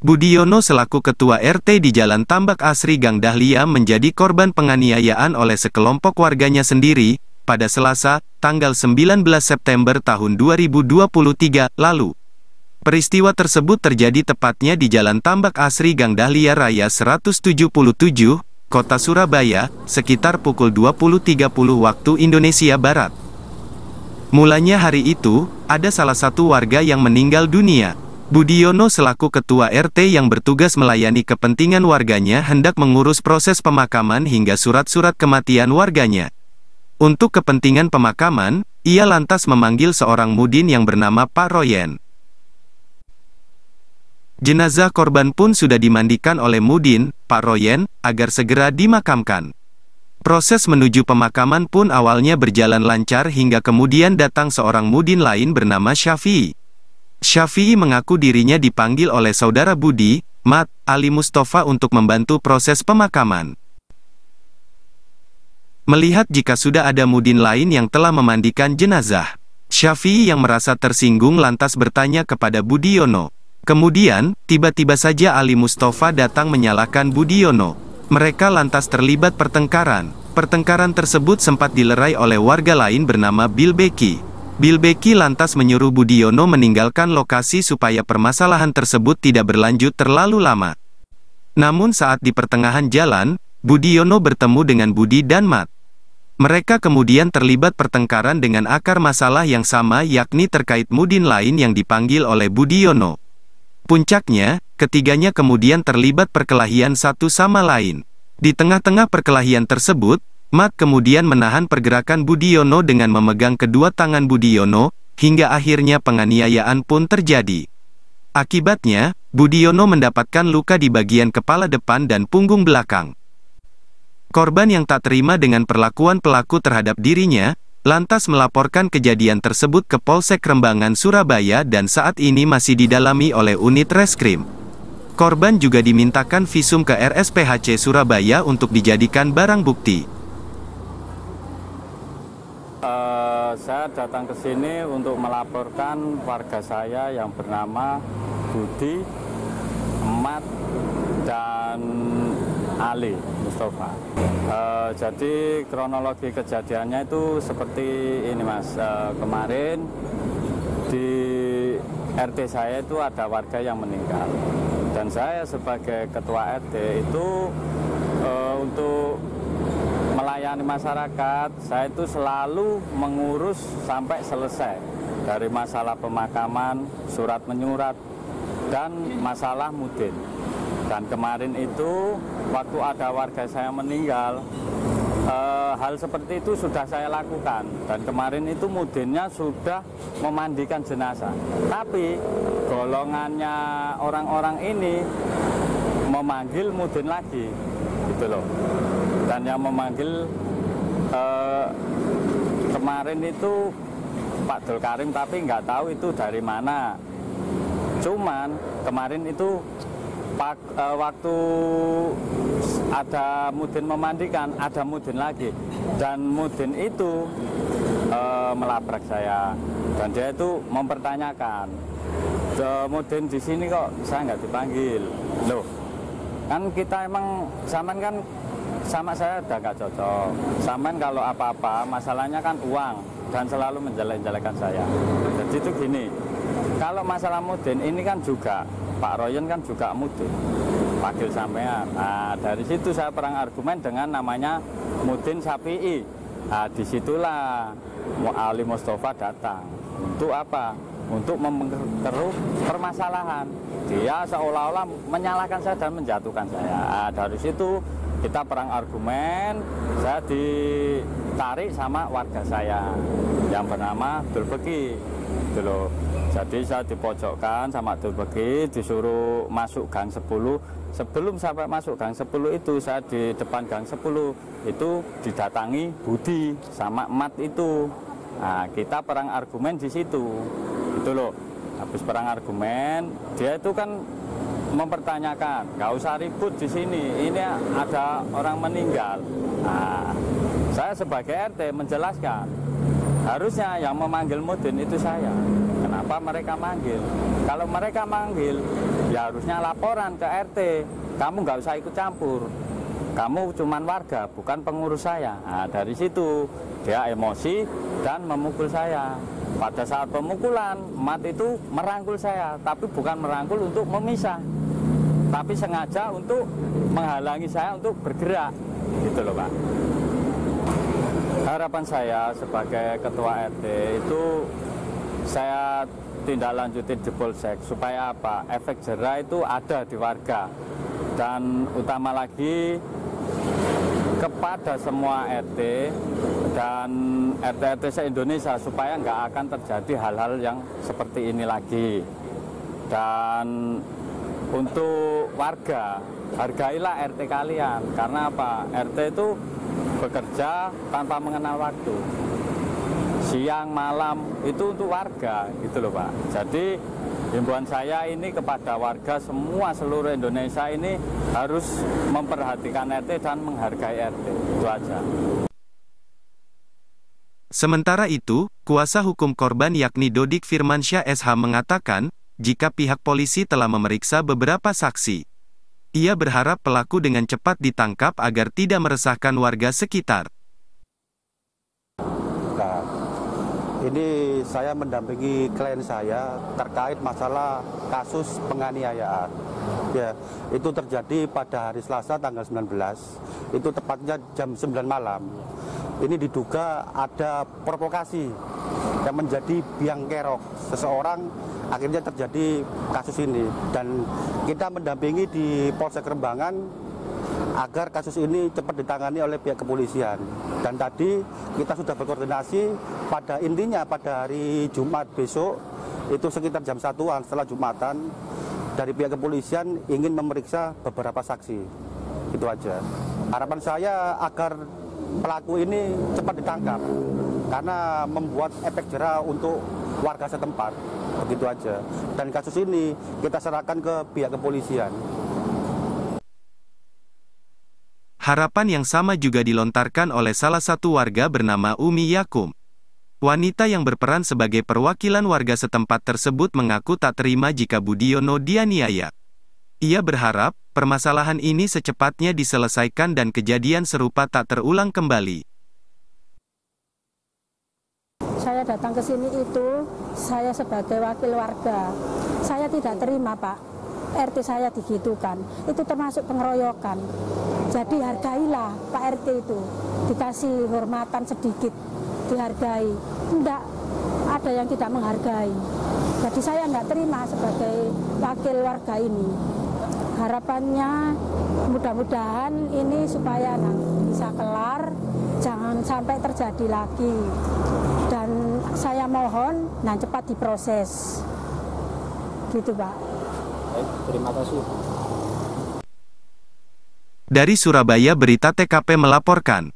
Budiono selaku Ketua RT di Jalan Tambak Asri Gang Dahlia menjadi korban penganiayaan oleh sekelompok warganya sendiri, pada Selasa, tanggal 19 September tahun 2023, lalu. Peristiwa tersebut terjadi tepatnya di Jalan Tambak Asri Gang Dahlia Raya 177, Kota Surabaya, sekitar pukul 20.30 waktu Indonesia Barat. Mulanya hari itu, ada salah satu warga yang meninggal dunia. Budiono selaku Ketua RT yang bertugas melayani kepentingan warganya hendak mengurus proses pemakaman hingga surat-surat kematian warganya. Untuk kepentingan pemakaman, ia lantas memanggil seorang mudin yang bernama Pak Royen. Jenazah korban pun sudah dimandikan oleh mudin, Pak Royen, agar segera dimakamkan. Proses menuju pemakaman pun awalnya berjalan lancar hingga kemudian datang seorang mudin lain bernama Syafi'i. Syafi'i mengaku dirinya dipanggil oleh saudara Budi, Mat, Ali Mustafa untuk membantu proses pemakaman. Melihat jika sudah ada mudin lain yang telah memandikan jenazah, Syafi'i yang merasa tersinggung lantas bertanya kepada Budiono. Kemudian, tiba-tiba saja Ali Mustafa datang menyalahkan Budiono. Mereka lantas terlibat pertengkaran. Pertengkaran tersebut sempat dilerai oleh warga lain bernama Bilbeki. Bilbeki lantas menyuruh Budiono meninggalkan lokasi supaya permasalahan tersebut tidak berlanjut terlalu lama. Namun saat di pertengahan jalan, Budiono bertemu dengan Budi dan Mat. Mereka kemudian terlibat pertengkaran dengan akar masalah yang sama yakni terkait mudin lain yang dipanggil oleh Budiono. Puncaknya, ketiganya kemudian terlibat perkelahian satu sama lain. Di tengah-tengah perkelahian tersebut, Mat kemudian menahan pergerakan Budiono dengan memegang kedua tangan Budiono, hingga akhirnya penganiayaan pun terjadi. Akibatnya, Budiono mendapatkan luka di bagian kepala depan dan punggung belakang. Korban yang tak terima dengan perlakuan pelaku terhadap dirinya, lantas melaporkan kejadian tersebut ke Polsek Rembangan Surabaya dan saat ini masih didalami oleh unit reskrim. Korban juga dimintakan visum ke RSPHC Surabaya untuk dijadikan barang bukti. Saya datang ke sini untuk melaporkan warga saya yang bernama Budi, Mat, dan Ali Mustafa. Jadi kronologi kejadiannya itu seperti ini Mas. Kemarin di RT saya itu ada warga yang meninggal. Dan saya sebagai ketua RT itu untuk melayani masyarakat, saya itu selalu mengurus sampai selesai. Dari masalah pemakaman, surat menyurat, dan masalah mudin. Dan kemarin itu, waktu ada warga saya meninggal, hal seperti itu sudah saya lakukan. Dan kemarin itu mudinnya sudah memandikan jenazah. Tapi, golongannya orang-orang ini memanggil mudin lagi, gitu loh. Dan yang memanggil kemarin itu Pak Dul Karim, tapi nggak tahu itu dari mana. Cuman kemarin itu waktu ada mudin memandikan, ada mudin lagi. Dan mudin itu melabrak saya. Dan dia itu mempertanyakan, mudin di sini kok saya nggak dipanggil. Loh, kan kita emang zaman kan sama saya udah nggak cocok. Saman kalau apa-apa masalahnya kan uang dan selalu menjelek-jelekan saya. Jadi itu gini, kalau masalah mudin ini kan juga Pak Royen kan juga mudin, panggil sampean. Nah dari situ saya perang argumen dengan namanya Mudin Syafi'i. Nah disitulah Ali Mustafa datang. Untuk apa? Untuk memperkeruh permasalahan. Dia seolah-olah menyalahkan saya dan menjatuhkan saya. Nah, dari situ kita perang argumen, saya ditarik sama warga saya yang bernama Dulbeki. Jadi saya dipojokkan sama Dulbeki, disuruh masuk gang 10. Sebelum sampai masuk gang 10 itu, saya di depan gang 10 itu didatangi Budi sama Mat itu. Nah, kita perang argumen di situ. Itu loh. Habis perang argumen, dia itu kan mempertanyakan, nggak usah ribut di sini, ini ada orang meninggal. Nah, saya sebagai RT menjelaskan, harusnya yang memanggil mudin itu saya. Kenapa mereka manggil? Kalau mereka manggil, ya harusnya laporan ke RT. Kamu nggak usah ikut campur. Kamu cuman warga, bukan pengurus saya. Nah, dari situ dia emosi dan memukul saya. Pada saat pemukulan, Mat itu merangkul saya, tapi bukan merangkul untuk memisah, tapi sengaja untuk menghalangi saya untuk bergerak, gitu loh Pak. Harapan saya sebagai ketua RT itu saya tindak lanjutin di Polsek supaya apa? Efek jera itu ada di warga, dan utama lagi kepada semua RT dan RT-RT se-Indonesia supaya nggak akan terjadi hal-hal yang seperti ini lagi. Dan untuk warga, hargailah RT kalian, karena apa? RT itu bekerja tanpa mengenal waktu, siang malam itu untuk warga, gitu loh Pak. Jadi himbauan saya ini kepada warga semua seluruh Indonesia ini harus memperhatikan RT dan menghargai RT, itu aja. Sementara itu, kuasa hukum korban yakni Dodik Firmansyah SH mengatakan, jika pihak polisi telah memeriksa beberapa saksi, ia berharap pelaku dengan cepat ditangkap agar tidak meresahkan warga sekitar. Ini saya mendampingi klien saya terkait masalah kasus penganiayaan. Ya, itu terjadi pada hari Selasa tanggal 19, itu tepatnya jam 9 malam. Ini diduga ada provokasi yang menjadi biang kerok seseorang, akhirnya terjadi kasus ini. Dan kita mendampingi di Polsek Rembangan agar kasus ini cepat ditangani oleh pihak kepolisian. Dan tadi kita sudah berkoordinasi, pada intinya pada hari Jumat besok, itu sekitar jam 1-an setelah Jumatan, dari pihak kepolisian ingin memeriksa beberapa saksi. Itu aja. Harapan saya agar pelaku ini cepat ditangkap, karena membuat efek jera untuk warga setempat. Begitu aja. Dan kasus ini kita serahkan ke pihak kepolisian. Harapan yang sama juga dilontarkan oleh salah satu warga bernama Umi Yakum. Wanita yang berperan sebagai perwakilan warga setempat tersebut mengaku tak terima jika Budiono dianiaya. Ia berharap, permasalahan ini secepatnya diselesaikan dan kejadian serupa tak terulang kembali. Saya datang ke sini itu, saya sebagai wakil warga. Saya tidak terima, Pak. RT saya digitukan, itu termasuk pengeroyokan. Jadi hargailah Pak RT itu, dikasih hormatan sedikit, dihargai. Enggak ada yang tidak menghargai. Jadi saya enggak terima sebagai wakil warga ini. Harapannya mudah-mudahan ini supaya bisa kelar, jangan sampai terjadi lagi. Dan saya mohon cepat diproses. Gitu Pak. Terima kasih. Dari Surabaya, Berita TKP melaporkan.